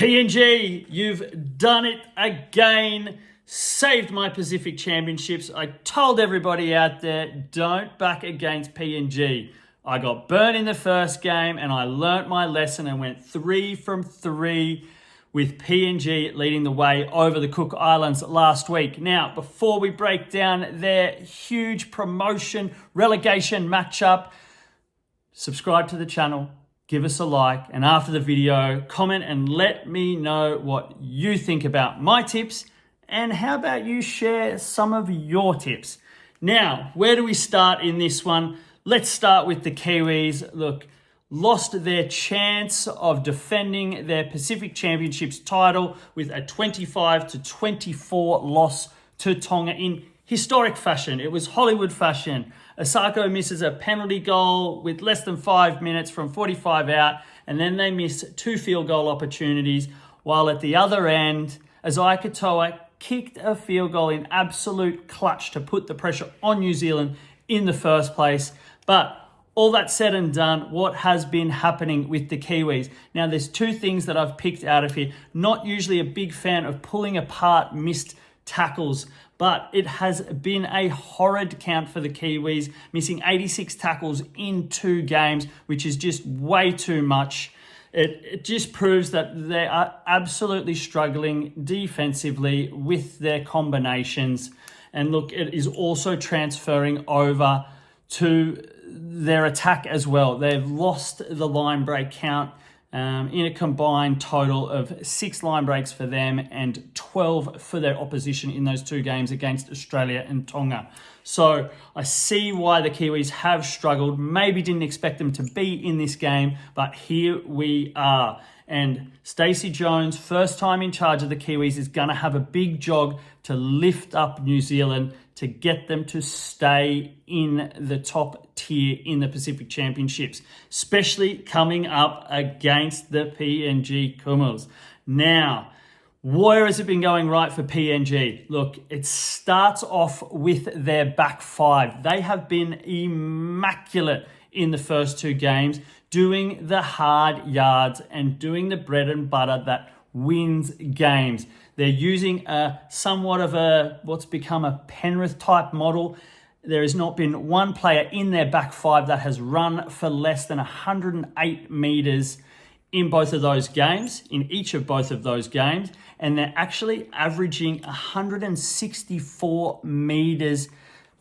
PNG, you've done it again. Saved my Pacific Championships. I told everybody out there, don't back against PNG. I got burnt in the first game and I learnt my lesson and went 3 from 3 with PNG leading the way over the Cook Islands last week. Now, before we break down their huge promotion relegation matchup, subscribe to the channel, give us a like, and after the video, comment and let me know what you think about my tips, and how about you share some of your tips. Now, where do we start in this one? Let's start with the Kiwis. Look, lost their chance of defending their Pacific Championships title with a 25-24 loss to Tonga in historic fashion. It was Hollywood fashion. Osako misses a penalty goal with less than 5 minutes from 45 out, and then they miss 2 field goal opportunities, while at the other end, Azai Katoa kicked a field goal in absolute clutch to put the pressure on New Zealand in the first place. But all that said and done, what has been happening with the Kiwis? Now, there's 2 things that I've picked out of here. Not usually a big fan of pulling apart missed tackles, but it has been a horrid count for the Kiwis, missing 86 tackles in 2 games, which is just way too much. It just proves that they are absolutely struggling defensively with their combinations. And look, it is also transferring over to their attack as well. They've lost the line break count in a combined total of 6 line breaks for them and 12 for their opposition in those 2 games against Australia and Tonga. So I see why the Kiwis have struggled. Maybe didn't expect them to be in this game, but here we are. And Stacey Jones, first time in charge of the Kiwis, is going to have a big jog to lift up New Zealand to get them to stay in the top tier in the Pacific Championships, especially coming up against the PNG Kumuls. Now, where has it been going right for PNG? Look, it starts off with their back 5. They have been immaculate in the first 2 games, doing the hard yards and doing the bread and butter that wins games. They're using somewhat of what's become a Penrith type model. There has not been one player in their back 5 that has run for less than 108 meters in both of those games, in each of both of those games. And they're actually averaging 164 meters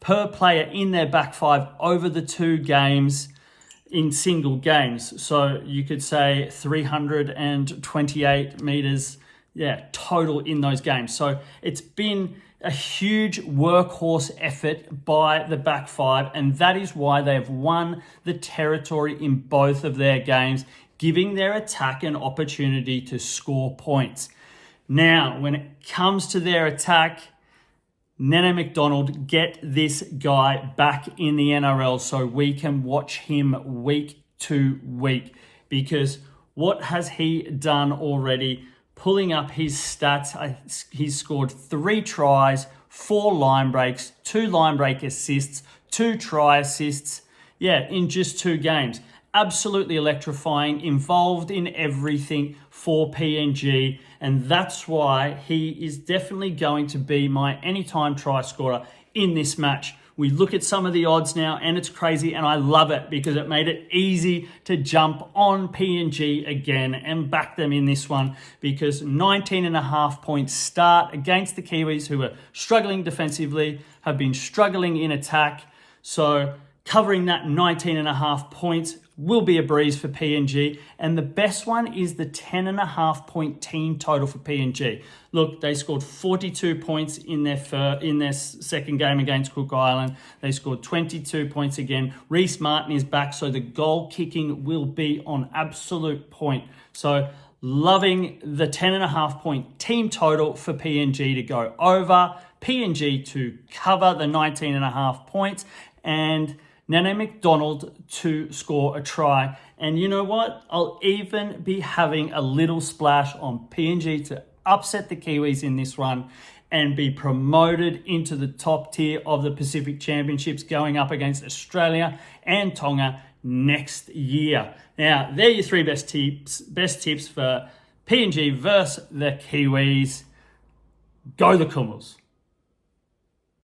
per player in their back 5 over the 2 games in single games. So you could say 328 meters, total in those games. So it's been a huge workhorse effort by the back 5, and that is why they have won the territory in both of their games, giving their attack an opportunity to score points. Now, when it comes to their attack, Nene McDonald, get this guy back in the NRL so we can watch him week to week. Because what has he done already? Pulling up his stats, he's scored 3 tries, 4 line breaks, 2 line break assists, 2 try assists, in just 2 games. Absolutely electrifying, involved in everything for PNG, and that's why he is definitely going to be my anytime try scorer in this match. We look at some of the odds now and it's crazy, and I love it because it made it easy to jump on PNG again and back them in this one, because 19.5 points start against the Kiwis, who are struggling defensively, have been struggling in attack. So covering that 19.5 points will be a breeze for PNG. And the best one is the 10.5 point team total for PNG. Look, they scored 42 points in their second game against Cook Island. They scored 22 points again. Reece Martin is back, so the goal kicking will be on absolute point. So loving the 10.5 point team total for PNG to go over, PNG to cover the 19.5 points, and Nene McDonald to score a try. And you know what? I'll even be having a little splash on PNG to upset the Kiwis in this one and be promoted into the top tier of the Pacific Championships, going up against Australia and Tonga next year. Now, they're your 3 best tips for PNG versus the Kiwis. Go the Kumuls.